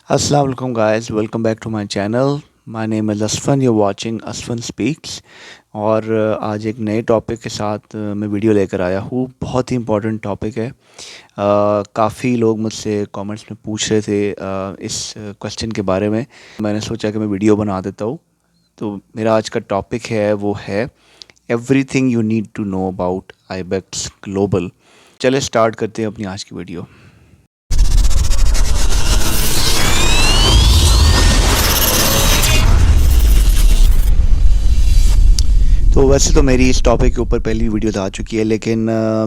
Assalamu alaikum guys, welcome back to my channel. My name is Asfan, you're watching Asfan Speaks। और आज एक नए topic के साथ मैं वीडियो लेकर आया हूँ। बहुत ही इम्पोर्टेंट टॉपिक है। काफ़ी लोग मुझसे कमेंट्स में पूछ रहे थे इस क्वेश्चन के बारे में। मैंने सोचा कि मैं वीडियो बना देता हूँ। तो मेरा आज का टॉपिक है वो है everything you need to know about Ibex Global. चले स्टार्ट करते हैं अपनी आज की वीडियो। तो वैसे तो मेरी इस टॉपिक के ऊपर पहली वीडियोस आ चुकी है, लेकिन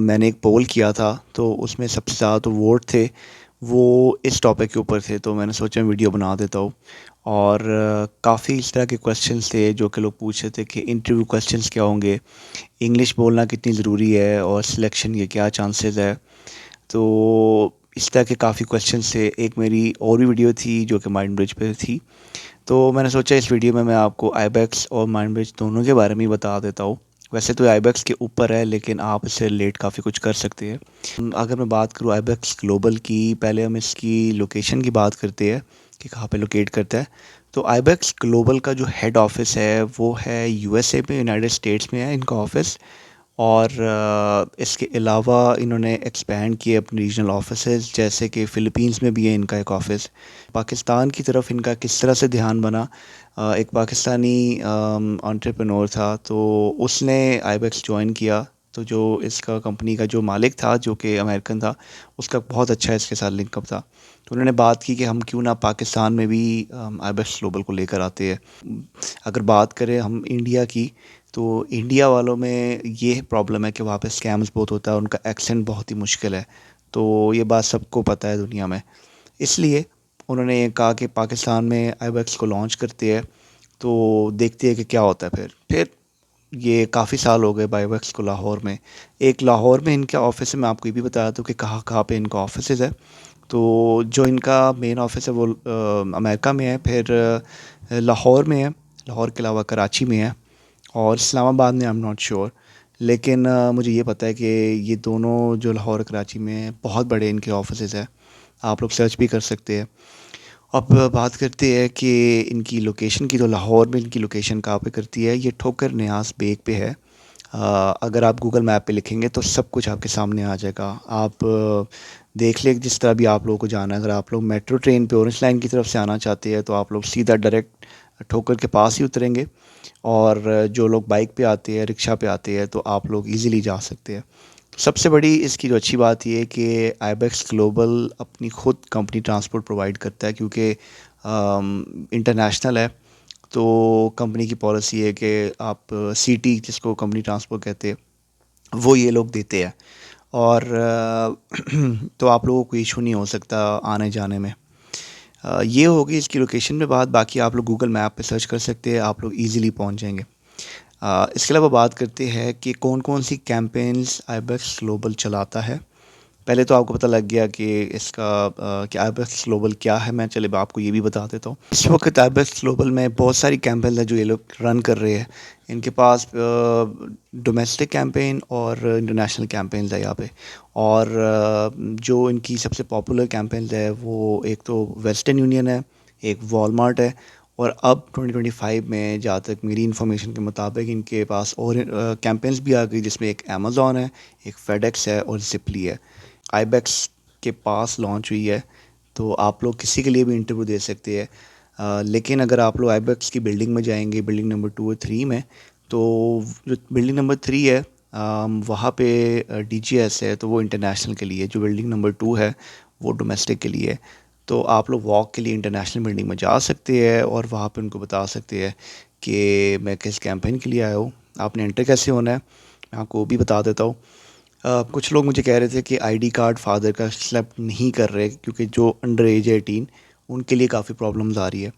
मैंने एक पोल किया था तो उसमें सबसे ज़्यादा तो वोट थे वो इस टॉपिक के ऊपर थे, तो मैंने सोचा वीडियो बना देता हूँ। और काफ़ी इस तरह के क्वेश्चंस थे जो कि लोग पूछ रहे थे कि इंटरव्यू क्वेश्चंस क्या होंगे, इंग्लिश बोलना कितनी ज़रूरी है और सिलेक्शन के क्या चांसेस है। तो इस तरह के काफ़ी क्वेश्चंस थे। एक मेरी और भी वीडियो थी जो कि माइंड ब्रिज पे थी, तो मैंने सोचा इस वीडियो में मैं आपको आईबेक्स और माइंड ब्रिज दोनों के बारे में ही बता देता हूँ। वैसे तो आईबेक्स के ऊपर है, लेकिन आप इससे रिलेट काफ़ी कुछ कर सकते हैं। अगर मैं बात करूँ आईबेक्स ग्लोबल की, पहले हम इसकी लोकेशन की बात करते हैं कि कहाँ पे लोकेट करता है। तो आईबेक्स ग्लोबल का जो हेड ऑफिस है वो है यूएसए में, यूनाइटेड स्टेट्स में है इनका ऑफिस। और इसके अलावा इन्होंने एक्सपेंड किए अपने रीजनल ऑफिसेज, जैसे कि फ़िलीपींस में भी है इनका एक ऑफ़िस। पाकिस्तान की तरफ इनका किस तरह से ध्यान बना, एक पाकिस्तानी एंटरप्रेन्योर था तो उसने आईबेक्स ज्वाइन किया। तो जो इसका कंपनी का जो मालिक था जो कि अमेरिकन था, उसका बहुत अच्छा इसके साथ लिंकअप था। तो उन्होंने बात की कि हम क्यों ना पाकिस्तान में भी आईबेक्स ग्लोबल को लेकर आते हैं। अगर बात करें हम इंडिया की, तो इंडिया वालों में ये प्रॉब्लम है कि वहाँ पे स्कैम्स बहुत होता है, उनका एक्सेंट बहुत ही मुश्किल है। तो ये बात सबको पता है दुनिया में। इसलिए उन्होंने ये कहा कि पाकिस्तान में आईबेक्स को लॉन्च करते हैं, तो देखते हैं कि क्या होता है। फिर ये काफ़ी साल हो गए आईबेक्स को लाहौर में। एक लाहौर में इनका ऑफिस है, मैं आपको ये भी बता दूँ कि कहाँ कहाँ पे इनका ऑफिस है। तो जो इनका मेन ऑफिस है वो अमेरिका में है, फिर लाहौर में है, लाहौर के अलावा कराची में है, और इस्लामाबाद में आई एम नॉट श्योर। लेकिन मुझे ये पता है कि ये दोनों जो लाहौर और कराची में है, बहुत बड़े इनके ऑफिसेज़ हैं। आप लोग सर्च भी कर सकते हैं। अब बात करते हैं कि इनकी लोकेशन की, तो लाहौर में इनकी लोकेशन कहाँ पे करती है, ये ठोकर न्यास बेग पे है। अगर आप गूगल मैप पे लिखेंगे तो सब कुछ आपके सामने आ जाएगा। आप देख लें जिस तरह भी आप लोगों को जाना है। अगर आप लोग मेट्रो ट्रेन पे ऑरेंज लाइन की तरफ से आना चाहते हैं तो आप लोग सीधा डायरेक्ट ठोकर के पास ही उतरेंगे, और जो लोग बाइक पे आते हैं, रिक्शा पे आते हैं, तो आप लोग इजीली जा सकते हैं। सबसे बड़ी इसकी जो अच्छी बात ये है कि आईबेक्स ग्लोबल अपनी खुद कंपनी ट्रांसपोर्ट प्रोवाइड करता है, क्योंकि इंटरनेशनल है। तो कंपनी की पॉलिसी है कि आप सीटी, जिसको कंपनी ट्रांसपोर्ट कहते हैं, वो ये लोग देते हैं। और तो आप लोगों को इशू नहीं हो सकता आने जाने में। ये होगी इसकी लोकेशन में बात। बाकी आप लोग गूगल मैप पे सर्च कर सकते हैं, आप लोग इजीली पहुंच जाएंगे। इसके अलावा बात करते हैं कि कौन कौन सी कैंपेन्स आईबेक्स ग्लोबल चलाता है। पहले तो आपको पता लग गया कि इसका कि आईबेक्स ग्लोबल क्या है। मैं चले आपको ये भी बता देता हूँ। इस वक्त आईबेक्स ग्लोबल में बहुत सारी कैंपेन है जो ये लोग रन कर रहे हैं। इनके पास डोमेस्टिक कैंपेन और इंटरनेशनल कैंपेन्स है यहाँ पे। और जो इनकी सबसे पॉपुलर कैंपेन्स है वो एक तो वेस्टर्न यूनियन है, एक वॉलमार्ट है, और अब 2025 में जहाँ तक मेरी इन्फॉर्मेशन के मुताबिक इनके पास और कैंपेन्स भी आ गई, जिसमें एक अमेज़ॉन है, एक फेडेक्स है और ज़िपली है। आईबेक्स के पास लॉन्च हुई है, तो आप लोग किसी के लिए भी इंटरव्यू दे सकते हैं। लेकिन अगर आप लोग आईबेक्स की बिल्डिंग में जाएंगे, बिल्डिंग नंबर 2 और 3 में, तो जो बिल्डिंग नंबर 3 है वहाँ पे डीजीएस है, तो वो इंटरनेशनल के लिए। जो बिल्डिंग नंबर 2 है वो डोमेस्टिक के लिए है। तो आप लोग वॉक के लिए इंटरनेशनल बिल्डिंग में जा सकते हैं और वहाँ पे उनको बता सकते हैं कि मैं किस कैंपेन के लिए आया हूँ। आपने एंटर कैसे होना है मैं आपको वो भी बता देता हूँ। कुछ लोग मुझे कह रहे थे कि आईडी कार्ड फादर का एक्सेप्ट नहीं कर रहे, क्योंकि जो अंडर एज है 18, उनके लिए काफ़ी प्रॉब्लम्स आ रही है।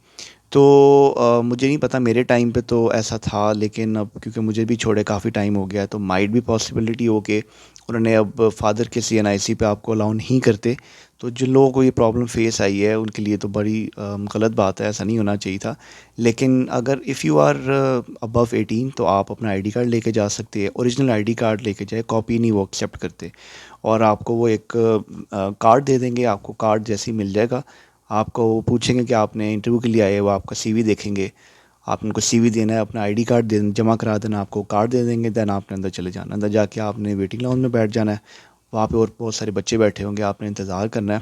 तो मुझे नहीं पता, मेरे टाइम पे तो ऐसा था, लेकिन अब क्योंकि मुझे भी छोड़े काफ़ी टाइम हो गया, तो माइट भी पॉसिबिलिटी हो के उन्होंने अब फादर के सीएनआईसी पे आपको अलाउ नहीं करते। तो जिन लोगों को ये प्रॉब्लम फेस आई है उनके लिए तो बड़ी गलत बात है, ऐसा नहीं होना चाहिए था। लेकिन अगर इफ़ यू आर अबव 18 तो आप अपना आईडी कार्ड लेके जा सकते हैं। ओरिजिनल आईडी कार्ड लेके जाए, कॉपी नहीं वो एक्सेप्ट करते। और आपको वो एक कार्ड दे देंगे, आपको कार्ड जैसे ही मिल जाएगा आपको पूछेंगे कि आपने इंटरव्यू के लिए आए, वो आपका सीवी देखेंगे, आपने उनको सीवी देना है, अपना आईडी कार्ड दे जमा करा देना, आपको कार्ड दे देंगे, देन आपने अंदर चले जाना। अंदर जाके आपने वेटिंग लाउंज में बैठ जाना है। वहाँ पे और बहुत सारे बच्चे बैठे होंगे, आपने इंतज़ार करना है।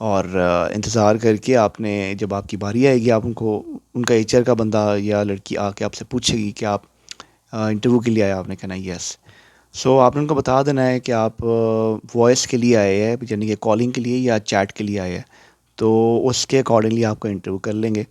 और इंतज़ार करके आपने, जब आपकी बारी आएगी, आप उनको, उनका एचआर का बंदा या लड़की आके आपसे पूछेगी कि आप इंटरव्यू के लिए आए, आपने कहना यस। सो आपने उनको बता देना है कि आप वॉइस के लिए आए हैं, यानी कि कॉलिंग के लिए या चैट के लिए आए हैं। तो उसके अकॉर्डिंगली आपका इंटरव्यू कर लेंगे।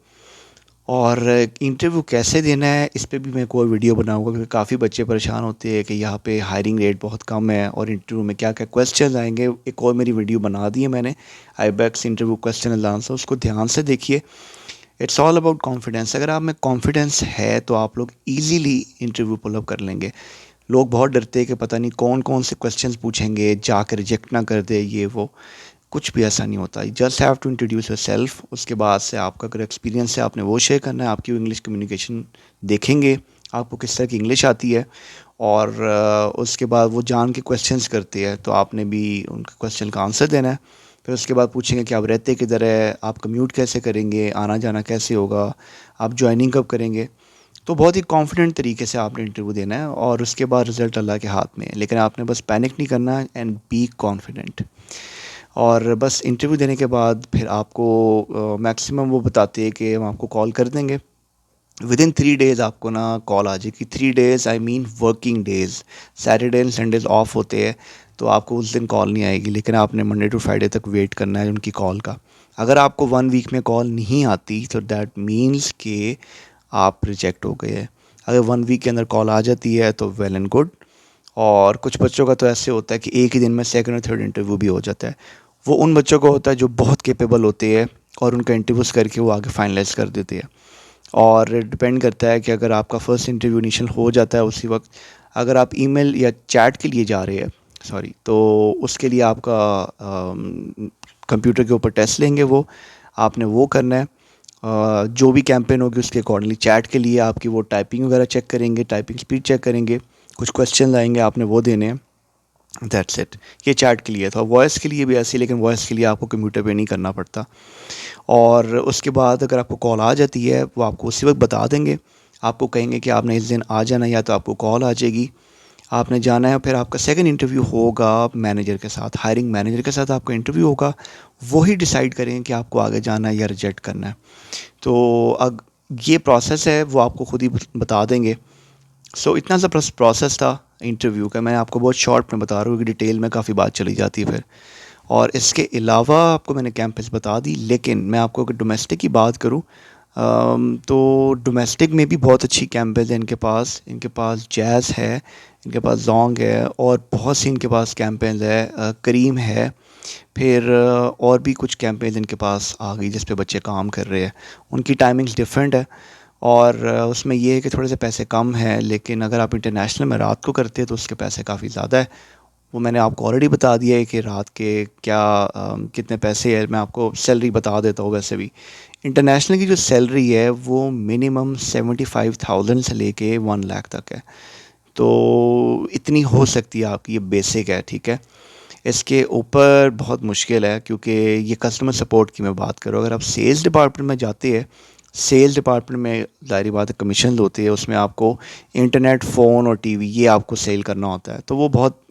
और इंटरव्यू कैसे देना है, इस पे भी मैं कोई वीडियो बनाऊंगा, क्योंकि काफ़ी बच्चे परेशान होते हैं कि यहाँ पे हायरिंग रेट बहुत कम है और इंटरव्यू में क्या क्या क्वेश्चन आएंगे। एक और मेरी वीडियो बना दी है मैंने, ibex interview question and answer, उसको ध्यान से देखिए। It's all about confidence. अगर आप में कॉन्फिडेंस है तो आप लोग ईजीली इंटरव्यू पुल अप कर लेंगे। लोग बहुत डरते हैं कि पता नहीं कौन कौन से क्वेश्चंस पूछेंगे, जाकर रिजेक्ट ना कर दे, ये वो। कुछ भी ऐसा नहीं होता। Just have to introduce yourself. उसके बाद से आपका अगर एक्सपीरियंस है, आपने वो शेयर करना है। आपकी इंग्लिश कम्युनिकेशन देखेंगे, आपको किस तरह की इंग्लिश आती है। और उसके बाद वो जान के क्वेश्चंस करते हैं, तो आपने भी उनके क्वेश्चन का आंसर देना है। फिर उसके बाद पूछेंगे कि आप रहते किधर है, आप कम्यूट कैसे करेंगे, आना जाना कैसे होगा, आप ज्वाइनिंग कब करेंगे। तो बहुत ही कॉन्फिडेंट तरीके से आपने इंटरव्यू देना है, और उसके बाद रिज़ल्ट अल्लाह के हाथ में है। लेकिन आपने बस पैनिक नहीं करना एंड बी कॉन्फिडेंट। और बस इंटरव्यू देने के बाद फिर आपको मैक्सिमम वो बताते हैं कि हम आपको कॉल कर देंगे। विदिन 3 डेज़ आपको ना कॉल आ जाएगी। 3 days I mean working days. Saturday and Sundays of होते हैं, तो आपको उस दिन कॉल नहीं आएगी। लेकिन आपने मंडे टू फ्राइडे तक वेट करना है उनकी कॉल का। अगर आपको 1 वीक में कॉल नहीं आती तो दैट मीन्स कि आप रिजेक्ट हो गए हैं। अगर 1 वीक के अंदर कॉल आ जाती है तो वेल एंड गुड। और कुछ बच्चों का तो ऐसे होता है कि एक ही दिन में सेकंड और थर्ड इंटरव्यू भी हो जाता है। वो उन बच्चों को होता है जो बहुत कैपेबल होते हैं, और उनका इंटरव्यूज़ करके वो आगे फाइनलाइज कर देते हैं। और डिपेंड करता है कि अगर आपका फ़र्स्ट इंटरव्यू इनिशियल हो जाता है उसी वक्त, अगर आप ईमेल या चैट के लिए जा रहे हैं, सॉरी, तो उसके लिए आपका कंप्यूटर के ऊपर टेस्ट लेंगे वो, आपने वो करना है। जो भी कैंपेन होगी उसके अकॉर्डिंगली चैट के लिए आपकी वो टाइपिंग वगैरह चेक करेंगे, टाइपिंग स्पीड चेक करेंगे, कुछ क्वेश्चन आएंगे, आपने वो देने हैं। That's it. ये चैट के लिए था। वॉइस के लिए भी ऐसे ही, लेकिन वॉइस के लिए आपको कंप्यूटर पे नहीं करना पड़ता। और उसके बाद अगर आपको कॉल आ जाती है, वो आपको उसी वक्त बता देंगे। आपको कहेंगे कि आपने इस दिन आ जाना, या तो आपको कॉल आ जाएगी, आपने जाना है। फिर आपका सेकंड इंटरव्यू होगा मैनेजर के साथ, हायरिंग मैनेजर के साथ आपका इंटरव्यू होगा। वही डिसाइड करेंगे कि आपको आगे जाना है या रिजेक्ट करना है। तो अग ये प्रोसेस है, वो आपको खुद ही बता देंगे। सो इतना सा प्रोसेस था इंटरव्यू का। मैं आपको बहुत शॉर्ट में बता रहा हूँ कि डिटेल में काफ़ी बात चली जाती है फिर। और इसके अलावा आपको मैंने कैंपस बता दी, लेकिन मैं आपको अगर डोमेस्टिक की बात करूँ, तो डोमेस्टिक में भी बहुत अच्छी कैंपस है इनके पास जैज़ है, इनके पास जोंग है, और बहुत सी इनके पास कैंपेन्स है, करीम है। फिर और भी कुछ कैंपेन्स इनके पास आ गई जिस पे बच्चे काम कर रहे हैं। उनकी टाइमिंग्स डिफरेंट है, और उसमें ये है कि थोड़े से पैसे कम हैं। लेकिन अगर आप इंटरनेशनल में रात को करते हैं तो उसके पैसे काफ़ी ज़्यादा है। वो मैंने आपको ऑलरेडी बता दिया है कि रात के क्या कितने पैसे है। मैं आपको सैलरी बता देता हूँ। वैसे भी इंटरनेशनल की जो सैलरी है वो मिनिमम 75,000 से लेके 1 लाख तक है। तो इतनी हो सकती है आपकी, ये बेसिक है, ठीक है। इसके ऊपर बहुत मुश्किल है, क्योंकि ये कस्टमर सपोर्ट की मैं बात करूँ। अगर आप सेल्स डिपार्टमेंट में जाते हैं, सेल्स डिपार्टमेंट में ज़ाहिर बात है कमीशन होती है, उसमें आपको इंटरनेट, फ़ोन और टीवी ये आपको सेल करना होता है। तो वो बहुत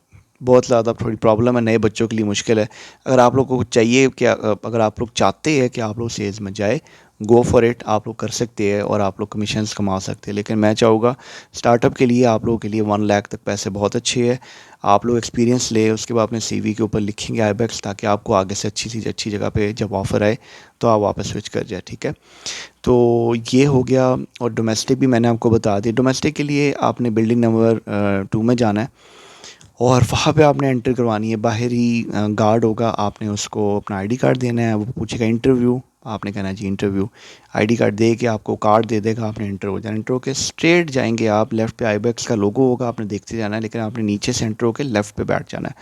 बहुत ज़्यादा थोड़ी प्रॉब्लम है, नए बच्चों के लिए मुश्किल है। अगर आप लोगों को चाहिए कि अगर आप लोग चाहते हैं कि आप लोग सेल्स में जाए, गो फॉर इट, आप लोग कर सकते हैं और आप लोग कमीशंस कमा सकते हैं। लेकिन मैं चाहूँगा स्टार्टअप के लिए, आप लोगों के लिए 1 लाख तक पैसे बहुत अच्छे हैं। आप लोग एक्सपीरियंस ले, उसके बाद अपने सीवी के ऊपर लिखेंगे आईबैक्स, ताकि आपको आगे से अच्छी सी अच्छी जगह पे जब ऑफ़र आए तो आप वापस स्विच कर जाए, ठीक है। तो ये हो गया। और डोमेस्टिक भी मैंने आपको बता दिया। डोमेस्टिक के लिए आपने बिल्डिंग नंबर 2 में जाना है, और वहाँ पे आपने एंटर करवानी है। बाहर ही गार्ड होगा, आपने उसको अपना आईडी कार्ड देना है। वो पूछेगा इंटरव्यू, आपने कहना है जी इंटरव्यू। आईडी कार्ड दे के आपको कार्ड दे देगा, आपने इंटर हो जाना। इंटर होकर स्ट्रेट जाएंगे आप, लेफ़्ट पे आईबैक्स का लोगो होगा, आपने देखते जाना है। लेकिन आपने नीचे से एंटर होकर लेफ़्ट पे बैठ जाना है।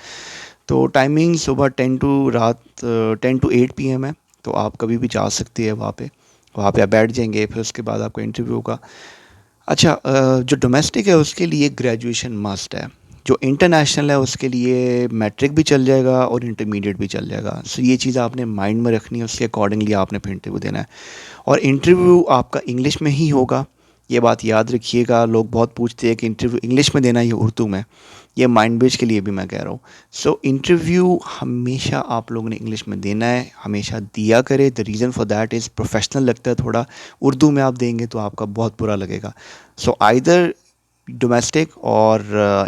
तो टाइमिंग सुबह 10 to 8 PM है। तो आप कभी भी जा सकते हैं वहाँ पे आप बैठ जाएंगे। फिर उसके बाद आपका इंटरव्यू होगा। अच्छा, जो डोमेस्टिक है उसके लिए ग्रेजुएशन मस्ट है। जो इंटरनेशनल है उसके लिए मैट्रिक भी चल जाएगा और इंटरमीडिएट भी चल जाएगा। सो ये चीज़ आपने माइंड में रखनी है, उसके अकॉर्डिंगली आपने फिर इंटरव्यू देना है। और इंटरव्यू आपका इंग्लिश में ही होगा, ये बात याद रखिएगा। लोग बहुत पूछते हैं कि इंटरव्यू इंग्लिश में देना है या उर्दू में, ये माइंड बेज के लिए भी मैं कह रहा हूँ। सो इंटरव्यू हमेशा आप लोगों ने इंग्लिश में देना है, हमेशा दिया करें। The reason for that is professional लगता है थोड़ा, उर्दू में आप देंगे तो आपका बहुत बुरा लगेगा। सो आइदर डोमेस्टिक और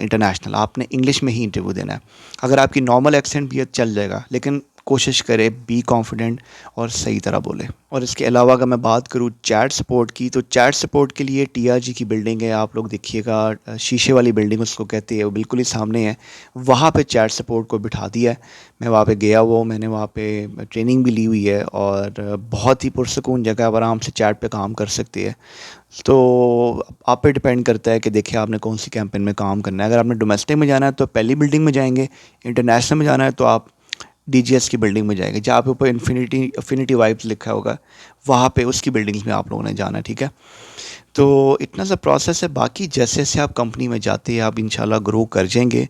इंटरनेशनल आपने इंग्लिश में ही इंटरव्यू देना है। अगर आपकी नॉर्मल एक्सेंट भी है चल जाएगा, लेकिन कोशिश करें बी कॉन्फिडेंट और सही तरह बोले। और इसके अलावा अगर मैं बात करूँ चैट सपोर्ट की, तो चैट सपोर्ट के लिए टीआरजी की बिल्डिंग है, आप लोग देखिएगा, शीशे वाली बिल्डिंग उसको कहते हैं, वो बिल्कुल ही सामने है। वहाँ पे चैट सपोर्ट को बिठा दिया है। मैं वहाँ पे गया हुआ हूँ, मैंने वहाँ पे ट्रेनिंग भी ली हुई है और बहुत ही पुरसकून जगह है, आराम से चैट पे काम कर सकती है। तो आप पे डिपेंड करता है कि देखिए आपने कौन सी कैंपेन में काम करना है। अगर आपने डोमेस्टिक में जाना है तो पहली बिल्डिंग में जाएंगे, इंटरनेशनल में जाना है तो आप डीजीएस की बिल्डिंग में जाएंगे, जहाँ पे ऊपर इन्फिनिटी वाइब्स लिखा होगा, वहाँ पे उसकी बिल्डिंग्स में आप लोगों ने जाना है, ठीक है। तो इतना सा प्रोसेस है। बाकी जैसे जैसे आप कंपनी में जाते हैं आप इंशाल्लाह ग्रो कर जाएंगे।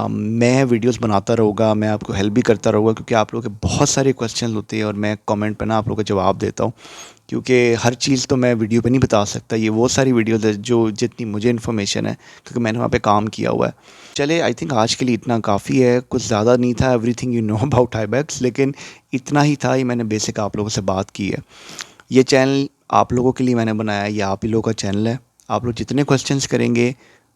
मैं वीडियोस बनाता रहूँगा, मैं आपको हेल्प भी करता रहूँगा, क्योंकि आप लोगों के बहुत सारे क्वेश्चन होते हैं और मैं कमेंट पे ना आप लोगों को जवाब देता हूँ, क्योंकि हर चीज़ तो मैं वीडियो पे नहीं बता सकता। ये वो सारी वीडियोस है जो जितनी मुझे इन्फॉर्मेशन है, क्योंकि मैंने वहाँ पे काम किया हुआ है। चले, आई थिंक आज के लिए इतना काफ़ी है, कुछ ज़्यादा नहीं था everything you know about ibex, लेकिन इतना ही था, ये मैंने बेसिक आप लोगों से बात की है। ये चैनल आप लोगों के लिए मैंने बनाया है, ये आप ही लोगों का चैनल है। आप लोग जितने क्वेश्चंस करेंगे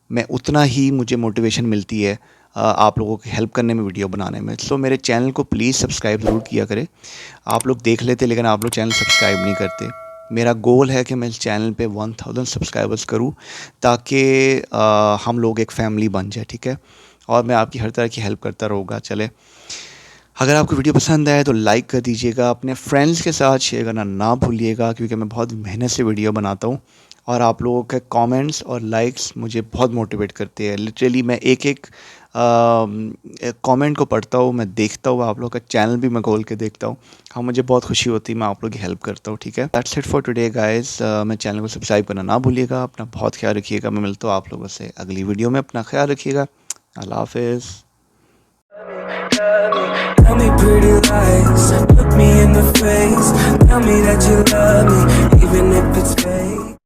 मैं उतना ही मुझे मोटिवेशन मिलती है आप लोगों की हेल्प करने में, वीडियो बनाने में। सो मेरे चैनल को प्लीज़ सब्सक्राइब ज़रूर किया करें। आप लोग देख लेते लेकिन आप लोग चैनल सब्सक्राइब नहीं करते। मेरा गोल है कि मैं इस चैनल पे 1000 सब्सक्राइबर्स करूं, ताकि हम लोग एक फ़ैमिली बन जाए, ठीक है। और मैं आपकी हर तरह की हेल्प करता रहूँगा। चले, अगर आपको वीडियो पसंद आए तो लाइक कर दीजिएगा, अपने फ्रेंड्स के साथ शेयर करना ना भूलिएगा, क्योंकि मैं बहुत मेहनत से वीडियो बनाता हूँ और आप लोगों के कमेंट्स और लाइक्स मुझे बहुत मोटिवेट करते हैं। लिटरली मैं एक एक कमेंट को पढ़ता हूँ, मैं देखता हूँ, आप लोगों का चैनल भी मैं खोल के देखता हूँ। हाँ, मुझे बहुत खुशी होती है, मैं आप लोगों की हेल्प करता हूँ, ठीक है। That's it for today guys. मैं चैनल को सब्सक्राइब करना ना भूलिएगा। अपना बहुत ख्याल रखिएगा। मैं मिलता हूँ आप लोगों से अगली वीडियो में। अपना ख्याल रखिएगा। अल्लाह हाफिज़। Tell me pretty lies, look me in the face. Tell me that you love me, even if it's fake.